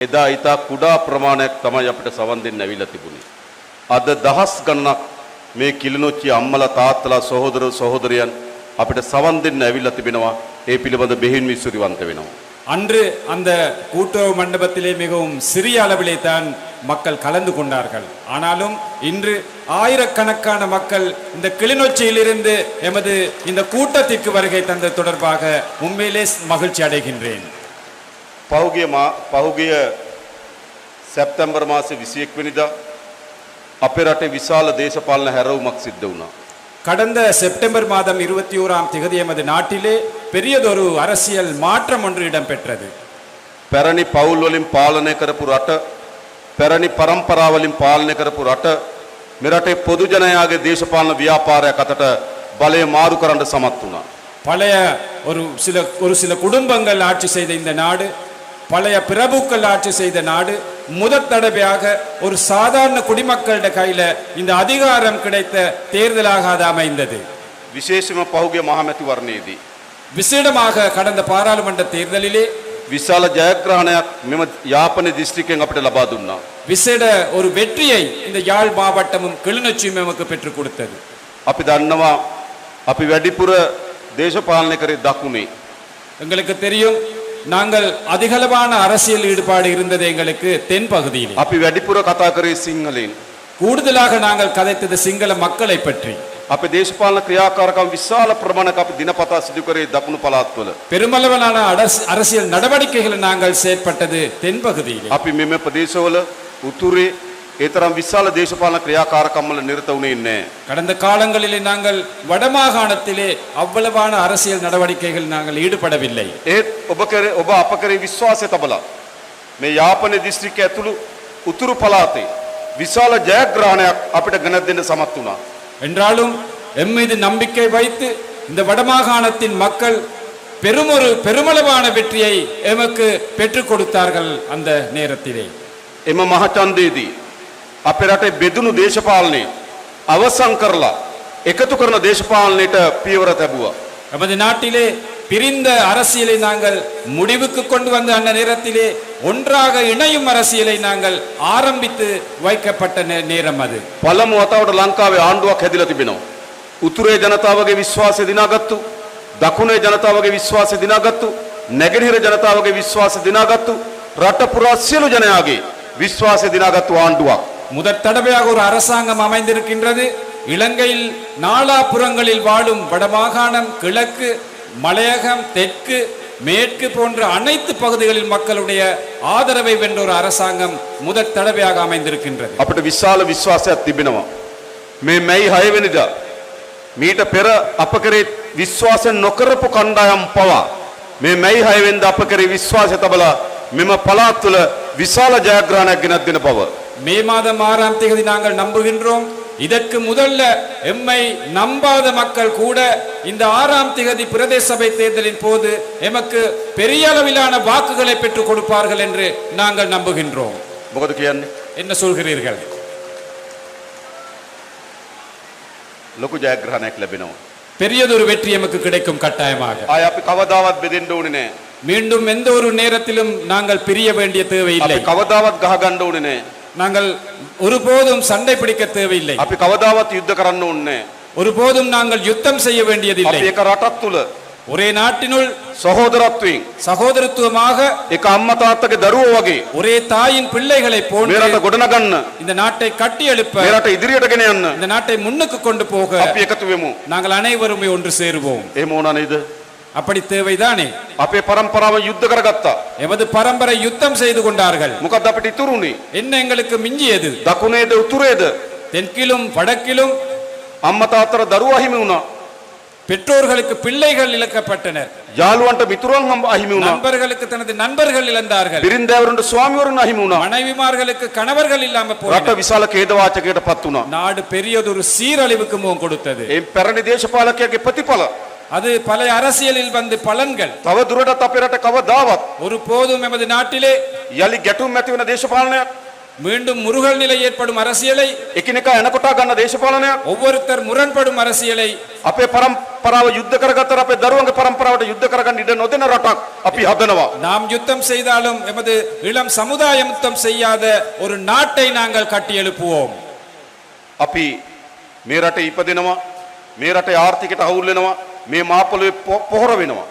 එදා ඊතා කුඩා ප්‍රමාණයක් තමයි අපිට සවන් දෙන්න ඇවිල්ලා තිබුණේ. අද දහස් ගණනක් මේ කිලිනොච්චි අම්මලා තාත්තලා සහෝදර සහෝදරියන් අපිට සවන් දෙන්න ඇවිල්ලා තිබෙනවා. ඒ පිළිබඳ බෙහෙන් විශ්වරිවන්ත වෙනවා. அன்று அந்த கூட்டுறவு மண்டபத்திலே மிகவும் சிறிய அளவிலே தான் மக்கள் கலந்து கொண்டார்கள். ஆனாலும் இன்று ஆயிரக்கணக்கான மக்கள் இந்த கிளிநொச்சியிலிருந்து எமது இந்த கூட்டத்திற்கு வருகை தந்த தொடர்பாக உண்மையிலே மகிழ்ச்சி அடைகின்றேன். පහුගිය සැප්තැම්බර් මාසේ 21 වෙනිදා අපේ රටේ විශාල දේශපාලන හැරවුමක් සිද්ධ වුණා. கடந்த செப்டம்பர் மாதம் 21ஆம் தேதி எமது நாட்டிலே பெரியதொரு அரசியல் மாற்றம் ஒன்று இடம்பெற்றது. පැරණි පවුල් වලින් පාලනය කරපු රට, පැරණි පරම්පරා වලින් පාලනය කරපු රට මෙරටේ පොදු ජනයාගේ දේශපාලන ව්‍යාපාරයක් අතට බලය මාරු කරන්න සමත් වුණා. பழைய ஒரு சில குடும்பங்கள் ஆட்சி செய்த இந்த நாடு, பழைய பிரபுக்கள் ஆட்சி செய்த நாடு முதற் தடவையாக ஒரு சாதாரண குடிமக்களிட கையில இந்த அதிகாரம் கிடைத்த தேர்தலாக அது அமைந்தது. විශේෂයෙන්ම පහුගිය මහමැතිවරණයේදී விசேடமாக கடந்த பாராளுமன்ற தேர்தலிலே විශාල ජයග්‍රහණයක් මෙම යාපන දිස්ත්‍රික්කයෙන් අපිට ලබා දුන්නා. விசேட ஒரு வெற்றியை இந்த யாழ் மாவட்டமும் கிளிநொச்சியும் நமக்கு பெற்றுக் கொடுத்தது. අපි දන්නවා අපි වැඩිපුර දේශපාලනය කරේ දකුණේ. எங்களுக்கு தெரியும், நாங்கள் அதிகளவான அரசியல் ஈடுபாடு இருந்தது எங்களுக்கு தென் பகுதியில். අපි වැඩිපුර කතා කරේ සිංහලෙන්. கூடுதலாக நாங்கள் கதைத்தது சிங்கள மக்களை பற்றி. අපේ දේශපාලන ක්‍රියාකාරකම් විශාල ප්‍රමාණයක් අපි දිනපතා සිදු කරේ දකුණු පළාත්වල. பெருமளவிலான அரசியல் நடவடிக்கைகளை நாங்கள் செயற்பட்டது தென் பகுதியில். අපි මෙම ප්‍රදේශවල උතුරේ ඒ තරම් විශාල දේශපාලන ක්‍රියාකාරකම් වල නිරත වුණේ නැහැ. கடந்த காலங்களிலே நாங்கள் வடமாகாணத்திலே அவ்வளவான அரசியல் நடவடிக்கைகள் நாங்கள் ஈடுபடவில்லை. ඒත් ඔබ අප කරේ විශ්වාසය තබලා මේ යාපන දිස්ත්‍රික්කය ඇතුළු උතුරු පළාතේ විශාල ජයග්‍රහණයක් අපිට ගෙන දෙන්න සමත් වුණා. என்றாலும் எம் மீது நம்பிக்கை வைத்து இந்த வடமாகாணத்தின் மக்கள் பெருமளவான வெற்றியை எமக்கு பெற்றுக் கொடுத்தார்கள். அந்த நேரத்திலே එම මහචන්දේදී අපේ රටේ බෙදුණු දේශපාලනය අවසන් කරලා එකතු කරන දේශපාලනයට පියවර තැබුවා. நமது நாட்டிலே பிரிந்த அரசியலை நாங்கள் முடிவுக்கு கொண்டு வந்த அந்த நேரத்திலே ஒன்றாக இணையும் அரசியலை நாங்கள் ஆரம்பித்து வைக்கப்பட்ட நேரம் அது. පළමු වතාවට ලංකාවේ ආණ්ඩුවක් හැදිලා තිබෙනවා. උතුරේ ජනතාවගේ විශ්වාසය දිනාගත්තු, දකුණේ ජනතාවගේ විශ්වාසය දිනාගත්තු, නැගෙනහිර ජනතාවගේ විශ්වාසය දිනාගත්තු, රට පුරා සියලු ජනයාගේ විශ්වාසය දිනාගත්තු ආණ්ඩුවක්. முதற் தடவையாக ஒரு அரசாங்கம் அமைந்திருக்கின்றது. இலங்கையில் நாலாபுறங்களில் வாழும் வடமாகாணம், கிழக்கு, மலையகம், தெற்கு, மேற்கு போன்ற அனைத்து பகுதிகளில் மக்களுடைய ஆதரவை வென்ற ஒரு அரசாங்கம் முதற் தடவையாக அமைந்திருக்கின்றது. අපිට විශාල විශ්වාසයක් තිබෙනවා. මේ මැයි 6 වෙනිදා මීට පෙර අප කරේ විශ්වාසය නොකරපු කණ්ඩායම් පවා මේ මැයි 6 වෙනිදා අප කරේ විශ්වාසය තබලා මෙම පළාත් තුළ විශාල ජයග්‍රහණයක් ගෙනත් දෙන බව மே மாதம் 6ஆம் தேதி நாங்கள் நம்புகின்றோம். இதற்கு முதல்ல எம்மை நம்பாத மக்கள் கூட இந்த 6ஆம் தேதி பிரதேச சபை தேர்தலின் போது எமக்கு பெரிய அளவிலான வாக்குகளை பெற்றுக் கொடுப்பார்கள் என்று நாங்கள் நம்புகின்றோம். මොකද කියන්නේ? என்ன சொல்கிறீர்கள்? ලොකු ජයග්‍රහණයක් ලැබෙනවා. பெரியதொரு வெற்றி எமக்கு கிடைக்கும் கட்டாயமாக. ආය අපි කවදාවත් බෙදෙන්න ඕනේ නැහැ. மீண்டும் எந்த ஒரு நேரத்திலும் நாங்கள் பிரிய வேண்டிய தேவையில்லை. අපි කවදාවත් ගහ ගන්න ඕනේ නැහැ. நாங்கள் ஒருபோதும் சண்டை பிடிக்க தேவையில்லை. අපි කවදාවත් යුද්ධ කරන්න ඕනේ නැහැ. ஒருபோதும் நாங்கள் யுத்தம் செய்ய வேண்டியதில்லை. අපි එක රටක් තුල ஒரே நாட்டினுள் සහෝදරත්වයෙන් சகோதரத்துவமாக එක අම්මා තාත්තගේ දරුවෝ වගේ ஒரே தாயின் பிள்ளைகளை මේ போன்று රට ගොඩනගන්න, இந்த நாட்டை கட்டி எழுப்ப, මේ රට ඉදිරියට ගෙන යන්න இந்த நாட்டை முன்னுக்கு கொண்டு போக අපි එකතු වෙමු. நாங்கள் அனைவருமே ஒன்று சேருவோம். එහෙම වුණා නේද? அப்படி தேவைதானே? අපේ පරම්පරාව යුද්ධ කරගත්තා. எமது பரம்பரை யுத்தம் செய்து கொண்டார்கள். මොකද අපිට ඉතුරු උනේ? என்ன எங்களுக்கு மிஞ்சியது? දකුණේද උතුරේද? தெற்கிலும் வடக்கிலும் අම්මා තාත්තට දරුවෝ අහිමි වුණා. பெற்றோர்களுக்கு பிள்ளைகள் இழக்கப்பட்டனர். යාළුවන්ට මිතුරන් අහිමි වුණා. நண்பர்களுக்கு தனது நண்பர்கள் இழந்தார்கள். බිරින්දෑවරුන්ට ස්වාමිවරුන් අහිමි වුණා. மனைவிமார்களுக்கு கணவர்கள் இல்லாம රට போனார்கள். විශාල ඛේදවාචකයකටපත් වුණා. நாடு பெரியதொரு சீரழிவுக்கு முகம் கொடுத்தது. ඒ පැරණි දේශපාලකයාගේ ප්‍රතිඵල அது பழைய அரசியலில் வந்து பலன்கள். තව දුරටත් අපේ රට කවදාවත් ஒரு போதும் எமது நாட்டிலே යලි ගැටුම් ඇති වෙන දේශපාලනයක්, மீண்டும் முருகல் நிலை ஏற்படும் அரசியலை, එකිනෙකා එනකොටා ගන්න දේශපාලනයක් ஒவ்வொருத்தர் முரண்படும் அரசியலை අපේ පරම්පරාව යුද්ධ කරගත්තර අපේ දරුවන්ගේ පරම්පරාවට යුද්ධ කරගන්න ඉඩ නොදෙන රටක් අපි හදනවා. நாம் யுத்தம் செய்தாலும் எமது இளம் சமுதாயம் யுத்தம் செய்யாத ஒரு நாட்டை நாங்கள் கட்டி எழுப்புவோம். අපි මේ රටේ ඉපදෙනවා. මේ රටේ ආර්ථිකයට අවුල් වෙනවා. මේ මාපොළේ පොහොර වෙනවා.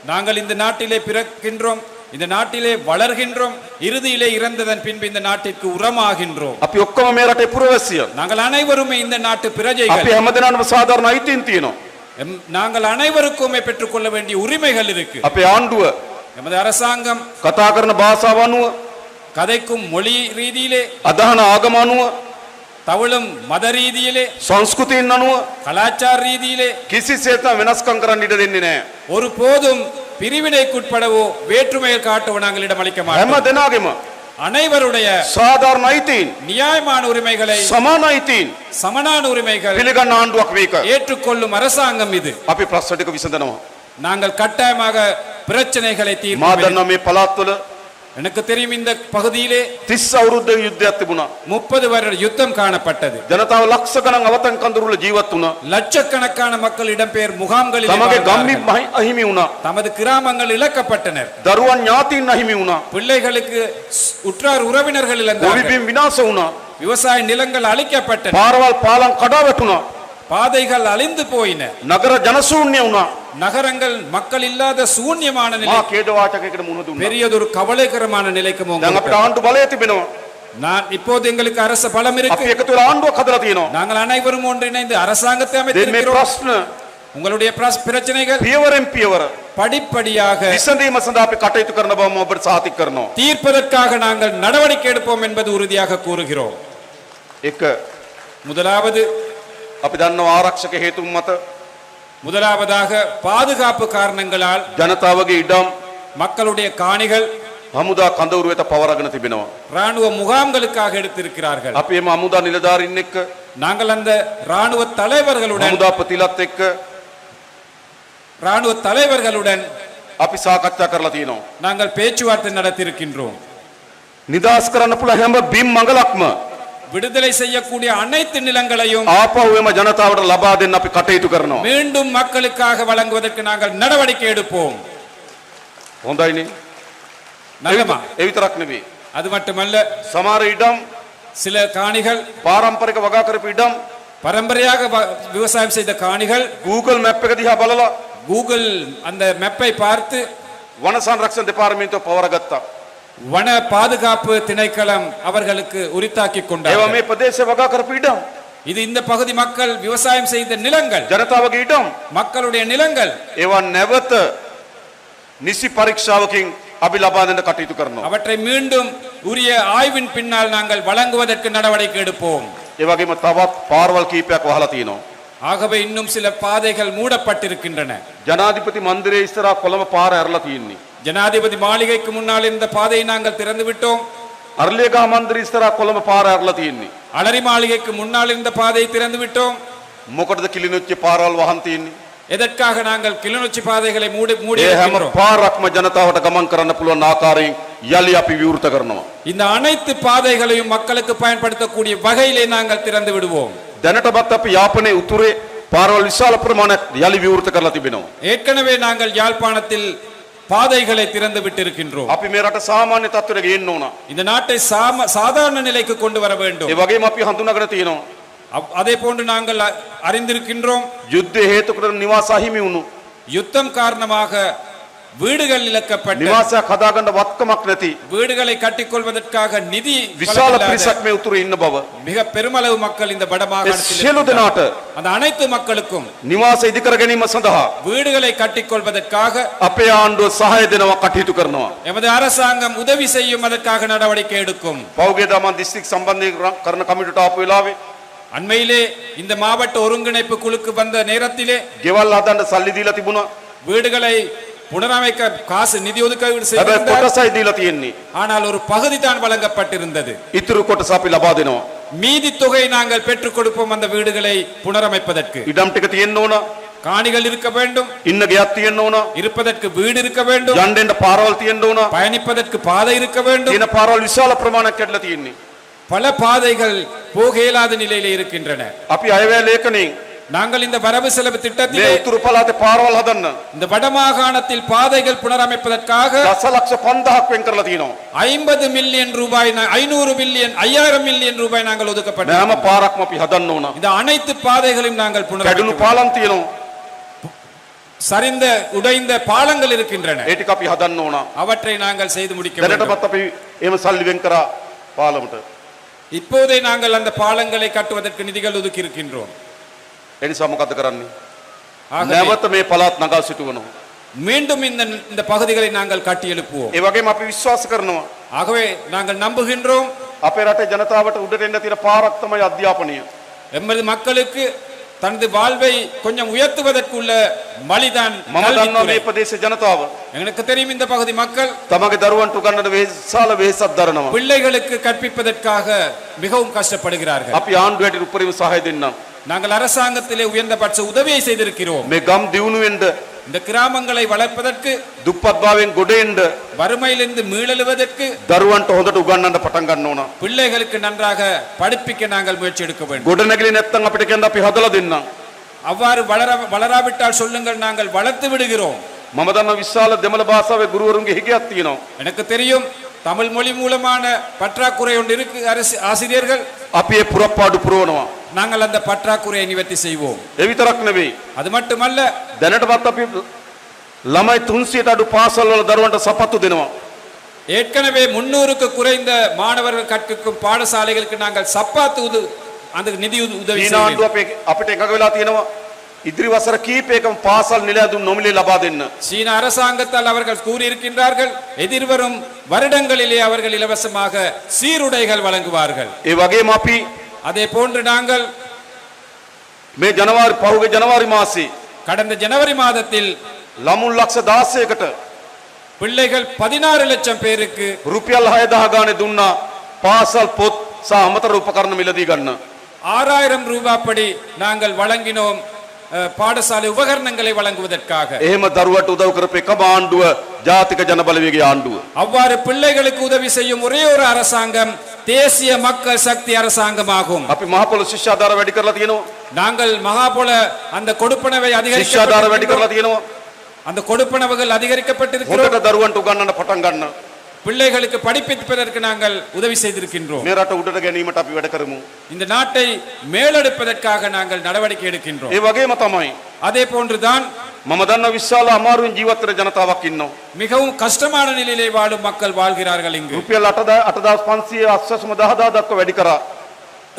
நாங்கள் இந்த நாட்டிலே பிறக்கின்றோம், இந்த நாட்டிலே வளர்கின்றோம், இறுதியிலே இறந்ததன் பின்பு இந்த நாட்டிற்கு உரமாகின்றோம். අපි ඔක්කොම මේ රටේ පුරවැසියන්. நாங்கள் அனைவருமே இந்த நாட்டு பிரஜைகள். අපි හැමදෙනාටම සාධාරණ අයිතීන් තියෙනවා. நாங்கள் அனைவருக்குமே பெற்றுக்கொள்ள வேண்டிய உரிமைகள் இருக்கு. අපේ ආණ්ඩුව எமது அரசாங்கம் කතා කරන භාෂාව අනුව கதைக்கும் மொழி ரீதியிலே, අදහන ආගම අනුව தவளும் மத ரீதியிலே, සංස්කෘතියෙන් අනුව கலாச்சார ரீதியிலே කිසිසේත් වෙනස්කම් කරන්න ඉඩ දෙන්නේ නැහැ. ஒரு போதும் பிரிவினைக்குட்படவோ வேற்றுமையில் காட்டவோ நாங்கள் இடமளிக்க හැම மாட்டோம். දෙනාගේම அனைவருடைய සාධාරණ අයිතීන් நியாயமான உரிமைகளை, සමාන අයිතීන් சமனான உரிமைகள் පිළිගන්න ආණ්ඩුවක් මේක. ஏற்றுக்கொள்ளும் அரசாங்கம் இது. අපි ප්‍රශ්න ටික විසඳනවා. நாங்கள் கட்டாயமாக பிரச்சனைகளை මා தீர்ப்போம். දන්නවා මේ පළාත්වල எனக்கு தெரியும் இந்த பகுதியிலே 30 අවුරුද්දක යුද්ධයක් තිබුණා. 30 வருட யுத்தம் காணப்பட்டது. ජනතාව ලක්ෂ ගණන් අවතන් කඳුරුල ජීවත් වුණා. லட்சக்கணக்கான மக்கள் இடம்பெயர் முகாம்களில் තමගේ ගම්මි வாழ்ந்தார்கள். අහිමි වුණා. தமது கிராமங்கள் இழக்கப்பட்டனர். දරුවන් ඥාතීන් අහිමි වුණා. பிள்ளைகளுக்கு உற்றார் உறவினர்கள் இழந்தார்கள். ගොවිබිම් විනාශ වුණා. விவசாய நிலங்கள் அழிக்கப்பட்டன. පාරවල් පාලම් කඩා වැටුණා. பாதைகள் அழிந்து போயின. නගර ජනශූන්‍ය වුණා. நகரங்கள் மக்கள் இல்லாத சூன்யமான நிலை, මා ඛේදවාචකයකට මුහුණ දුන්නා. பெரியதொரு கவலைகரமான நிலைக்கு දැන් අපිට போகும். ආණ්ඩු බලය තිබෙනවා. நான் இப்போது எங்களுக்கு அரசு பலம் අපි இருக்கு. එකතු වෙලා ආණ්ඩුවක් හදලා තියෙනවා. நாங்கள் அனைவரும் ஒன்றிணைந்து அரசாங்கத்தை දැන් මේ அமைத்திருக்கிறோம். ප්‍රශ්න உங்களுடைய பிரச்சனைகள் පියවරෙන් පියවර படிப்படியாக විසඳීම සඳහා අපි කටයුතු කරන බව මම ඔබට සාතික කරනවා. தீர்ப்பதற்காக நாங்கள் நடவடிக்கை எடுப்போம் என்பது உறுதியாக கூறுகிறோம். එක முதலாவது අපි දන්නවා ආරක්ෂක හේතුන් මත முதலாவதாக பாதுகாப்பு காரணங்களால் ජනතාවගේ ඉඩම් மக்களுடைய காணிகள் හමුදා කඳවුරු වෙත පවරගෙන තිබෙනවා. ராணுவ முகாம்களுக்காக எடுத்திருக்கிறார்கள். අපි මේ හමුදා නිලධාරීන් එක්ක நாங்கள் அந்த ராணுவ தலைவர்களுடன் හමුදා ප්‍රතිලත් එක්ක අපි සාකච්ඡා කරලා තියෙනවා. நாங்கள் பேச்சுவார்த்தை நடத்தியிருக்கின்றோம். නිදාස් කරන්න පුළුවන් හැම බිම් මඟලක්ම விடுதலை செய்யக்கூடிய அனைத்து நிலங்களையும் ආපහු එම ජනතාවට ලබා දෙන්න අපි කටයුතු කරනවා. மீண்டும் மக்களுக்காக வழங்குவதற்கு நாங்கள் நடவடிக்கை எடுப்போம். හොඳයිනේ. நல்லமா? ඒ විතරක් නෙවෙයි. அது மட்டுமல்ல, සමහර ඉඩම් சில காணிகள் පාරම්පරික වගා කරපු ඉඩම් பரம்பரையாக விவசாயம் செய்த காணிகள் Google map එක දිහා බලලා கூகுள் அந்த மேப்பை பார்த்து වන සංරක්ෂණ දෙපාර්තමේන්තුව පවරගත්තා. வன பாதுகாப்பு திணைக்களம் அவர்களுக்கு உரித்தாக்கி ඒවා கொண்டார்கள். මේ ප්‍රදේශ වගා කරපු ඉඩම් இது இந்த பகுதி மக்கள் விவசாயம் செய்த நிலங்கள், ජනතාවගේ ඉඩම් மக்களுடைய நிலங்கள். ඒවා නැවත නිසි පරීක්ෂාවකින් අපි ලබා දෙන්න කටයුතු කරනවා. அவற்றை மீண்டும் உரிய ஆய்வின் பின்னால் நாங்கள் வழங்குவதற்கு நடவடிக்கை எடுப்போம். ඒ වගේම තවත් පාරවල් කීපයක් වහලා තියෙනවා. ஆகவே இன்னும் சில பாதைகள் மூடப்பட்டிருக்கின்றன. ජනාධිපති මන්දිරයේ ඉස්සරහා කොළඹ පාර ඇරලා තියෙන්නේ. ஜனாதிபதி மாளிகைக்கு முன்னால் இந்த பாதையை நாங்கள் திறந்து விட்டோம். අරලියගහ මන්දිරයේ ඉස්සරහා කොළඹ පාර ඇරලා තියෙන්නේ. அலரி மாளிகைக்கு முன்னால் இந்த பாதையை திறந்து விட்டோம். මොකටද කිලිනොච්චි පාරවල් වහන් තියෙන්නේ? எதற்காக நாங்கள் கிளிநொச்சி பாதைகளை மூடி ඒ හැම இருக்கின்றோம்? පාරක්ම ජනතාවට ගමන් කරන්න පුළුවන් ආකාරයෙන් යලි අපි විවෘත කරනවා. இந்த அனைத்து பாதைகளையும் மக்களுக்கு பயன்படுத்தக்கூடிய வகையிலே நாங்கள் திறந்து விடுவோம். දැනටමත් අපි යාපනයේ උතුරේ පාරවල් විශාල ප්‍රමාණයක් යලි විවෘත කරලා තිබෙනවා. ஏற்கனவே நாங்கள் யாழ்ப்பாணத்தில் பாதைகளை திறந்து விட்டிருக்கின்றோம். අපි මේ රට සාමාන්‍ය තත්ත්වයට ගේන්න ඕන. இந்த நாட்டை சாதாரண நிலைக்கு கொண்டு வர வேண்டும். ඒ වගේම අපි හඳුනාගෙන තියෙනවා. அதே போன்று நாங்கள் அறிந்திருக்கின்றோம், යුද්ධය හේතු කරගෙන නිවාස අහිමි වුණු. யுத்தம் காரணமாக வீடுகள் இழக்கப்பட்ட, නිවාසයක් හදාගන්න වත්කමක් නැති வீடுகளை கட்டிக்கொள்வதற்காக நிதி විශාල வழங்கலாத පිරිසක් මේ උතුරේ ඉන්න බව. மிக பெருமளவு மக்கள் இந்த ඒ வடமாகாணத்தில் සියලු இருக்கின்றார்கள். දෙනාට அந்த அனைத்து மக்களுக்கும் නිවාස ඉදිකර ගැනීම සඳහා வீடுகளை கட்டிக்கொள்வதற்காக අපේ ආණ්ඩුව සහාය දෙනවා කටයුතු කරනවා. எமது அரசாங்கம் உதவி செய்யும், அதற்காக நடவடிக்கை எடுக்கும். පෞගේ දමන් දිස්ත්‍රික් සම්බන්ධයෙන් කරන කමිටුවට ආපු වෙලාවේ அண்மையிலே இந்த மாவட்ட ஒருங்கிணைப்பு குழுக்கு வந்த நேரத்திலே ගෙවල් හදන්න සල්ලි දීලා තිබුණා. வீடுகளை புனரமைக்க காசு நிதி ஒதுக்கீடு හැබැයි செய்திருந்தார். කොටසයි දීලා තියෙන්නේ. ஆனால் ஒரு பகுதி தான் வழங்கப்பட்டிருந்தது. ඉතුරු කොටස අපි ලබා දෙනවා. மீதி தொகை நாங்கள் பெற்றுக் கொடுப்போம் அந்த வீடுகளை புனரமைப்பதற்கு. ඉඩම් ටික තියෙන්න ඕන. காணிகள் இருக்க வேண்டும், ඉන්න ගෙයක් තියෙන්න ඕන. இருப்பதற்கு வீடு இருக்க வேண்டும், යන්න එන්න පාරවල් තියෙන්න ඕන. பயணிப்பதற்கு பாதை இருக்க வேண்டும். තියෙන පාරවල් විශාල ප්‍රමාණයක් කැඩලා තියෙන්නේ. பல பாதைகள் போக இயலாத நிலையிலே இருக்கின்றன. අපි අයවැය ලේඛනයෙන් நாங்கள் இந்த வரவு செலவு මේ திட்டத்திலே උතුරු පළාතේ පාරවල් හදන්න இந்த வடமாகாணத்தில் பாதைகள் புனரமைப்பதற்காக දසලක්ෂ 5000ක් වෙන් කරලා තියෙනවා. 50 மில்லியன் ரூபாய் 500 மில்லியன் 5000 மில்லியன் ரூபாய் நாங்கள் මේ ஒதுக்கப்பட்டோம். හැම පාරක්ම අපි හදන්න ඕන. இந்த அனைத்து பாதைகளையும் நாங்கள் කැඩුණු புனரமைக்க පාලම් තියෙනවා. சரிந்த உடைந்த பாலங்கள் இருக்கின்றன. ඒ ටික අපි හදන්න ඕන. அவற்றை நாங்கள் செய்து முடிக்க வேண்டும். දැනටමත් අපි එහෙම සල්ලි වෙන් කරා පාලමට. இப்போதே நாங்கள் அந்த பாலங்களை கட்டுவதற்கு நிதிகள் ஒதுக்கி இருக்கின்றோம். ඒ නිසා මොකද කරන්නේ? ஆகவே නැවත මේ පළාත් නගා සිටවනවා. மீண்டும் இந்த பகுதிகளை நாங்கள் கட்டி எழுப்புவோம். ඒ වගේම අපි විශ්වාස කරනවා ஆகவே நாங்கள் நம்புகின்றோம் අපේ රටේ ජනතාවට උඩට එන්න තියෙන පාරක් තමයි අධ්‍යාපනය. எமது மக்களுக்கு தனது வாழ்வை கொஞ்சம் உயர்த்துவதற்குள்ள வழிதான் මම දන්නවා கல்வித்துறை. මේ ප්‍රදේශ ජනතාව எனக்கு தெரியும் இந்த பகுதி மக்கள் තමගේ දරුවන්ට උගන්නන විශාල වෙහෙසක් දරනවා. பிள்ளைகளுக்கு கற்பிப்பதற்காக மிகவும் கஷ்டப்படுகிறார்கள். අපි ආණ්ඩුවට උපරිම සහාය දෙන්නම්. நாங்கள் அரசாங்கத்திலே உயர்ந்தபட்ச உதவியை செய்திருக்கிறோம். මේ ගම් දියුණු වෙන්න இந்த கிராமங்களை வளர்ப்பதற்கு දුප්පත්භාවයෙන් ගොඩ එන්න வறுமையிலிருந்து மீளெழுவதற்கு දරුවන්ට හොඳට උගන්නන්න පටන් ගන්න ඕන. பிள்ளைகளுக்கு நன்றாக படிப்பிக்க நாங்கள் முயற்சி எடுக்க வேண்டும். ගොඩ නැගිලි නැත්තම් අපිට කියන්න අපි හදලා දෙන්නම්. அவ்வாறு வளராவிட்டால் சொல்லுங்கள், நாங்கள் வளர்த்து விடுகிறோம். මම දන්නවා විශාල දෙමළ භාෂාවේ ගුරුවරුන්ගේ හිගයක් තියෙනවා. எனக்கு தெரியும் தமிழ் மொழி மூலமான பற்றாக்குறை ஒன்று இருக்கு. ஆசிரியர்கள் අපි ඒ පුරප්පාඩු පුරවනවා. நாங்கள் அந்த பற்றாக்குறையை நிவர்த்தி செய்வோம். ඒ විතරක් නෙවෙයි. அது மட்டுமல்ல, දැනටමත් අපි ළමයි 300ට අඩු පාසල් වල දරුවන්ට සපත්තු දෙනවා. ஏற்கனவே 300க்கு குறைந்த மாணவர்கள் கற்கும் பாடசாலைகளுக்கு நாங்கள் சப்பாத்து அந்த நிதி உதவி චීන ආණ්ඩුව අපිට එකඟ වෙලා තියෙනවා ඉදිරි වසර කීපයකම පාසල් නිලැඳුම් නොමිලේ ලබා දෙන්න. சீன அரசாங்கத்தால் அவர்கள் கூறியிருக்கின்றார்கள், எதிர்வரும் வருடங்களிலே அவர்கள் இலவசமாக சீருடைகள் வழங்குவார்கள். ඒ වගේම අපි அதே போன்று நாங்கள் මේ පහුගිය ජනවාරි මාසේ கடந்த ஜனவரி மாதத்தில் ළමුන් ලක්ෂ 16කට பிள்ளைகள் 16 லட்சம் பேருக்கு රුපියල් 6000 ගානේ දුන්නා පාසල් පොත් සහ අමතර උපකරණ මිලදී ගන්න. 6000 ரூபாய் படி நாங்கள் வழங்கினோம் பாடசாலை உபகரணங்களை வழங்குவதற்காக. එහෙම දරුවට උදව් කරපු එකම ආණ්ඩුව ජාතික ජන බලවේගයේ ආණ්ඩුව. அவ்வாறு பிள்ளைகளுக்கு உதவி செய்யும் ஒரே ஒரு அரசாங்கம் தேசிய மக்கள் சக்தி அரசாங்கமாகும். අපි මහපොළ ශිෂ්‍යාධාර වැඩි කරලා තියෙනවා. நாங்கள் மகாபோல அந்த கொடுப்பனவை ශිෂ්‍යාධාර වැඩි කරලා තියෙනවා. அந்த கொடுப்பனவுகள் அதிகரிக்கப்பட்டிருக்கிறோம். හොඳට දරුවන්ට උගන්වන්න පටන් ගන්න. பிள்ளைகளுக்கு படிப்பிப்பதற்கு நாங்கள் உதவி செய்திருக்கின்றோம். මේ රට උඩට ගැනීමට අපි වැඩ කරමු. இந்த நாட்டை மேலெடுப்பதற்காக நாங்கள் நடவடிக்கை எடுக்கின்றோம். ඒ වගේම තමයි அதே போன்றுதான் මම දන්න විශාල අමාරුවෙන් ජීවත් වෙන ජනතාවක් ඉන්නවා. மிகவும் கஷ்டமான நிலையிலே வாழும் மக்கள் வாழ்கிறார்கள் இங்கு. රුපියල් 8500 අස්වැසුම 10000 දක්වා වැඩි කරා.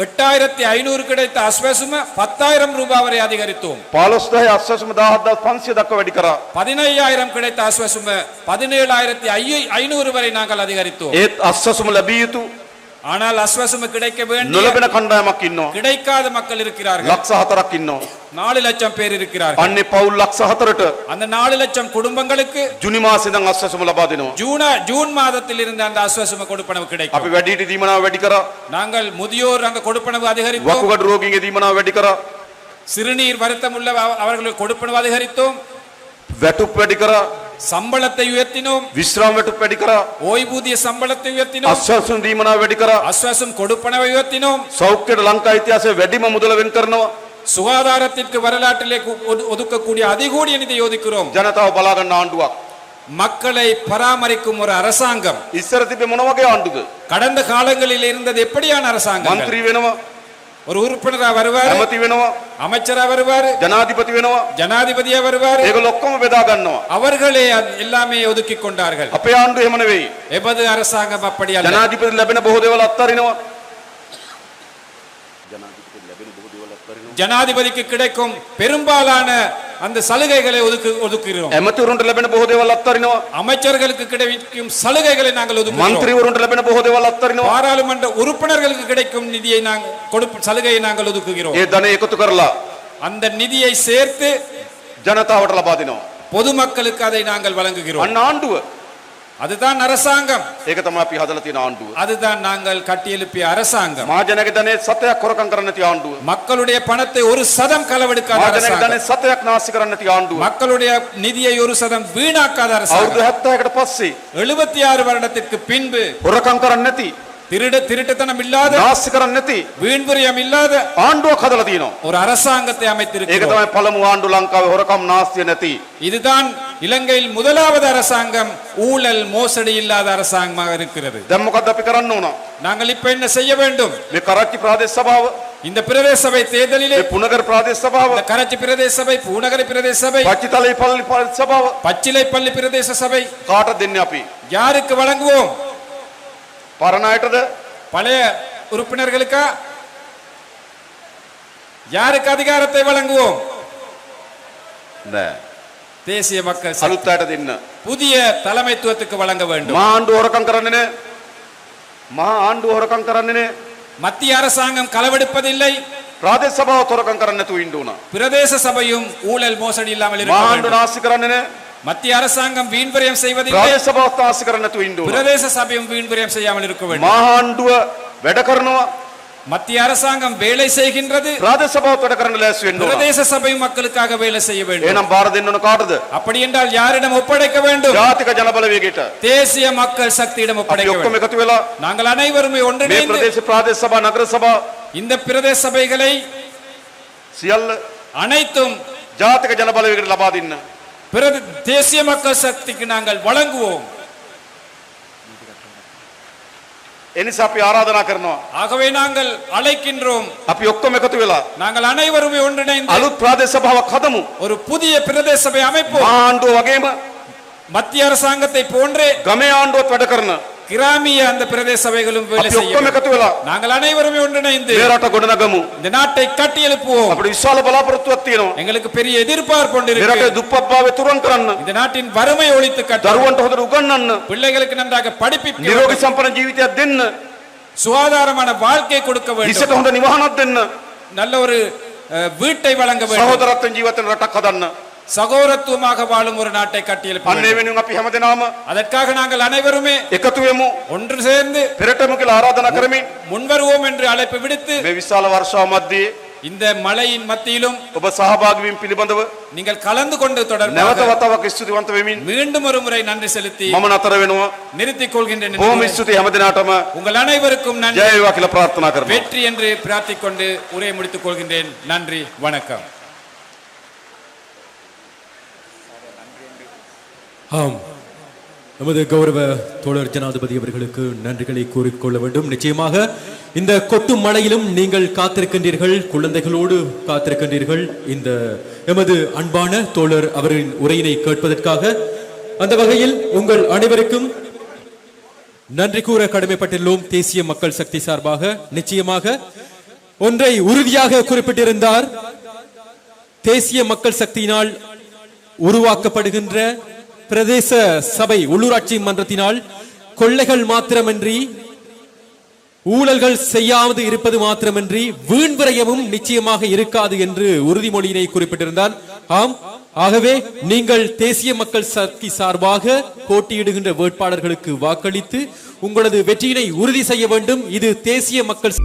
8500 கிடைத்த அஸ்வசும 10000 ரூபாய் வரை அதிகரித்தோம். 15000 අස්වැසුම 10500 දක්වා වැඩි කරා. 15000 கிடைத்த அஸ்வசும 17500 வரை நாங்கள் அதிகரித்தோம். ඒත් අස්වැසුම ලැබිය යුතු ஆனால் அஸ்வசும கிடைக்க வேண்டிய නොලැබෙන කණ්ඩායමක් ඉන්නවා. கிடைக்காத மக்கள் இருக்கிறார்கள். ලක්ෂ 4ක් ඉන්නවා. 4 லட்சம் பேர் இருக்கிறார்கள். අන්නේ පවුල් ලක්ෂ 4ට அந்த 4 லட்சம் குடும்பங்களுக்கு ජුනි මාසේ ඉඳන් අස්වැසුම ලබා දෙනවා. ஜூன் மாதத்தில் இருந்து அந்த அஸ்வசும கொடுப்பனவு கிடைக்கும். අපි වැඩිහිටි දීමනාව වැඩි කරා. நாங்கள் முதியோர் அங்க கொடுப்பனவு அதிகரித்தோம். වකුගඩු රෝගීන්ගේ දීමනාව වැඩි කරා. சிறுநீர் வருத்தம் உள்ள அவர்களுக்கு கொடுப்பனவு அதிகரித்தோம். වැටුප් වැඩි කරා. சம்பளத்தை உயர்த்தினோம். විශ්‍රාම වැටුප් වැඩි කරා. ஓய்வூதிய சம்பளத்தை உயர்த்தினோம். අස්වැසුම දීමනාව වැඩි කරා. அஸ்வசும் கொடுப்பனவை உயர்த்தினோம். සෞඛ්‍යයට ලංකා ඉතිහාසයේ වැඩිම මුදල වෙන් කරනවා. சுகாதாரத்திற்கு வரலாற்றிலே ஒதுக்கக்கூடிய அதிகூடிய நிதியை ஒதுக்கிறோம். ජනතාව බලා ගන්න ආණ්ඩුවක්. மக்களை பராமரிக்கும் ஒரு அரசாங்கம். ඉස්සර තිබ්බේ මොන වගේ ආණ්ඩුද? கடந்த காலங்களில் இருந்தது எப்படியான அரசாங்கம்? മന്ത്രി වෙනවා, ஒரு உறுப்பினரா வருவாரு, ඇමති වෙනවා, அமைச்சரா வருவாரு, ජනාධිපති වෙනවා. ஜனாதிபதியா வருவாரு. ඒගොල්ලෝ ඔක්කොම බෙදා ගන්නවා. அவர்களே எல்லாமே ஒதுக்கி கொண்டார்கள். අපේ ආණ්ඩුව එහෙම නෙවෙයි. எமது அரசாங்கம் அப்படி அல்ல. ජනාධිපති ලැබෙන බොහෝ දේවල් අත්හරිනවා. ஜனாதிபதிக்கு கிடைக்கும் பெரும்பாலான அந்த சலுகைகளை ஒதுக்குகிறோம். ඇමතිවරුන්ට ලැබෙන බොහෝ දේවල් අත්හරිනවා. அமைச்சர்களுக்கு கிடைக்கும் சலுகைகளை நாங்கள் ஒதுக்குகிறோம். മന്ത്രിවරුන්ට ලැබෙන බොහෝ දේවල් අත්හරිනවා. பாராளுமன்ற உறுப்பினர்களுக்கு கிடைக்கும் நிதியை சலுகையை நாங்கள் ஒதுக்குகிறோம். ඒ ධනෙ එකතු කරලා அந்த நிதியை சேர்த்து ජනතාවට ලබා දෙනවා. பொதுமக்களுக்கு அதை நாங்கள் வழங்குகிறோம். අන්න ආණ්ඩුව. அதுதான் அரசாங்கம். ඒක තමයි අපි හදලා තියෙන ආණ්ඩුව. அதுதான் நாங்கள் கட்டியெழுப்பிய அரசாங்கம். මහජනගේ ධනෙ සතයක් හොරකම් කරන්න නැති ආණ්ඩුව. மக்களுடைய பணத்தை 1% களவெடுக்காத මහජනගේ அரசாங்கம். ධනෙ සතයක් නාස්ති කරන්න නැති ආණ්ඩුව. மக்களுடைய நிதியை 1% வீணாக்காத அரசாங்கம். අවුරුදු 70කට පස්සේ 76 வருடத்திற்கு பின்பு හොරකම් කරන්න නැති திருட்டுத்தனம் இல்லாத නාස්ති කරන්නේ නැති வீண்விரயம் இல்லாத ආණ්ඩුවක් හදලා තියෙනවා. ஒரு அரசாங்கத்தை ඒක அமைத்திருக்கிறோம். තමයි පළමු ආණ්ඩු ලංකාවේ හොරකම් නාස්තිය නැති. இதுதான் இலங்கையில் முதலாவது அரசாங்கம் ஊழல் மோசடி இல்லாத அரசாங்கமாக இருக்கிறது. දැන් මොකද්ද අපි කරන්න ඕන? நாங்கள் இப்ப என்ன செய்ய வேண்டும்? මේ කරච්චි ප්‍රාදේශ සභාව, இந்த பிரதேச சபை தேர்தலிலே මේ පුනගර ප්‍රාදේශ සභාව, இந்த கரச்சி பிரதேச சபை, பூநகரி பிரதேச சபை, පච්චිතලේ පල්ලි ප්‍රාදේශ සභාව பச்சிலைப்பள்ளி பிரதேச சபை කාටද දෙන්නේ අපි? யாருக்கு வழங்குவோம்? පරණ අයටද? பழைய உறுப்பினர்களுக்கா? யாருக்கு அதிகாரத்தை வழங்குவோம்? නෑ. தேசிய மக்கள் சக்தி. අලුත් අයට දෙන්න. புதிய தலைமைத்துவத்துக்கு வழங்க வேண்டும். මහා ආණ්ඩුව හොරකම් කරන්නේ නෑ. මහා ආණ්ඩුව හොරකම් කරන්නේ නෑ. மத்திய அரசாங்கம் களவெடுப்பதில்லை. ප්‍රාදේශ සභාව හොරකම් කරන්නේ නැතුව ඉන්න ඕන. பிரதேச சபையும் ஊழல் மோசடி இல்லாமல் இருக்க මහා ආණ්ඩුව வேண்டும். නාස්ති කරන්නේ නෑ. மத்திய அரசாங்கம் வீண்விரயம் செய்வதில்லை. ප්‍රාදේශ සභාව නාස්ති කරන්නේ නැතුව ඉන්න ඕන. பிரதேச சபையும் வீண்விரயம் செய்யாமல் இருக்க வேண்டும். මහා ආණ්ඩුව වැඩ කරනවා. மத்திய அரசாங்கம் வேலை செய்கின்றது. ප්‍රාදේශ සභාව වැඩ කරන්න ලෑස්ති වෙන්න ඕන. பிரதேச சபையும் மக்களுக்காக வேலை செய்ய வேண்டும். එහෙනම් බාර දෙන්න ඕන කාටද? அப்படி என்றால் யாரிடம் ஒப்படைக்க வேண்டும்? ජාතික ජනබලවේගයට. தேசிய மக்கள் சக்தியிடம் අපි ஒப்படைக்க ඔක්කොම வேண்டும். එකතු වෙලා நாங்கள் அனைவரும் මේ ஒன்றிணைந்து ප්‍රදේශ ප්‍රාදේශ සභා නගර සභා இந்த பிரதேச சபைகளை සියල්ල அனைத்தும் ජාතික ජනබලවේගයට ලබා දෙන්න. தேசிய மக்கள் சக்திக்கு நாங்கள் வழங்குவோம். එනිසා අපි ආරාධනා කරනවා. ஆகவே நாங்கள் அழைக்கின்றோம். අපි ඔක්කොම එකතු වෙලා நாங்கள் அனைவரும் ஒன்றிணைந்து අලුත් ප්‍රාදේශ සභාවක් හදමු. ஒரு புதிய பிரதேச சபை அமைப்போம். මහා ආණ්ඩුව වගේම மத்திய அரசாங்கத்தை போன்றே ගමේ ආණ්ඩුවත් වැඩ කරන கிராமிய அந்த பிரதேச சபைகளும் வேலை අපි செய்ய ඔක්කොම வேண்டும். එකතු වෙලා நாங்கள் அனைவரும் ஒன்றிணைந்து මේ රට ගොඩනගමු. இந்த நாட்டை கட்டி எழுப்புவோம். අපිට විශාල බලාපොරොත්තුවක් තියෙනවා. எங்களுக்கு பெரிய எதிர்பார்ப்பு මේ கொண்டிருக்கு. රටේ දුප්පත්භාවය තුරන් කරන්න, இந்த நாட்டின் வறுமை ஒழித்து கட்ட, දරුවන්ට හොඳට උගන්වන්න, பிள்ளைகளுக்கு நன்றாக படிப்பிக்க නිරෝගී வேண்டும். සම්පන්න ජීවිතයක් දෙන්න, சுகாதாரமான வாழ்க்கை கொடுக்க வேண்டும். හිසට හොඳ නිවහනක් දෙන්න, நல்ல ஒரு வீட்டை வழங்க வேண்டும். සහෝදරත්වයෙන් ජීවත් වෙන රටක් හදන්න. சகோதரத்துவமாக வாழும் ஒரு நாட்டை கட்டி எழுப்ப අන්න ඒ வேண்டும். වෙනුවෙන් අපි හැමදෙනාම அதற்காக நாங்கள் அனைவருமே එකතු වෙමු. ஒன்று சேர்ந்து පෙරටම කියලා ආරාධනා කරමින් முன்வருவோம் என்று அழைப்பு விடுத்து මේ විශාල වර්ෂාව මැද්දේ இந்த மழையின் மத்தியிலும் ඔබ සහභාගී වීම පිළිබඳව நீங்கள் கலந்து கொண்டு නැවත தொடர்பாக වතාවක් ස්තුතිවන්ත වෙමින් மீண்டும் ஒரு முறை நன்றி செலுத்தி මම නතර වෙනවා. நிறுத்திக் கொள்கின்றேன். බොහොම ස්තුතියි හැමදෙනාටම. உங்கள் அனைவருக்கும் ජය நன்றி, වේවා කියලා ප්‍රාර්ථනා කරනවා. வெற்றி என்று பிரார்த்திக் கொண்டு உரையை முடித்துக் கொள்கின்றேன். நன்றி, வணக்கம். ஆம், நமது கௌரவ தோழர் ஜனாதிபதி அவர்களுக்கு நன்றிகளை கூறிக்கொள்ள வேண்டும். நிச்சயமாக இந்த கொட்டும் மழையிலும் நீங்கள் காத்திருக்கின்றீர்கள், குழந்தைகளோடு காத்திருக்கின்றீர்கள் இந்த எமது அன்பான தோழர் அவரின் உரையினை கேட்பதற்காக. அந்த வகையில் உங்கள் அனைவருக்கும் நன்றி கூற கடமைப்பட்டுள்ளோம் தேசிய மக்கள் சக்தி சார்பாக. நிச்சயமாக ஒன்றை உறுதியாக குறிப்பிட்டிருந்தார். தேசிய மக்கள் சக்தியினால் உருவாக்கப்படுகின்ற பிரதேச சபை உள்ளூராட்சி மன்றத்தினால் கொள்ளைகள் மாத்திரமின்றி, ஊழல்கள் செய்யாவது இருப்பது மாத்திரமின்றி, வீண்விரயமும் நிச்சயமாக இருக்காது என்று உறுதிமொழியினை குறிப்பிட்டிருந்தார். ஆம், ஆகவே நீங்கள் தேசிய மக்கள் சக்தி சார்பாக போட்டியிடுகின்ற வேட்பாளர்களுக்கு வாக்களித்து உங்களது வெற்றியினை உறுதி செய்ய வேண்டும். இது தேசிய மக்கள்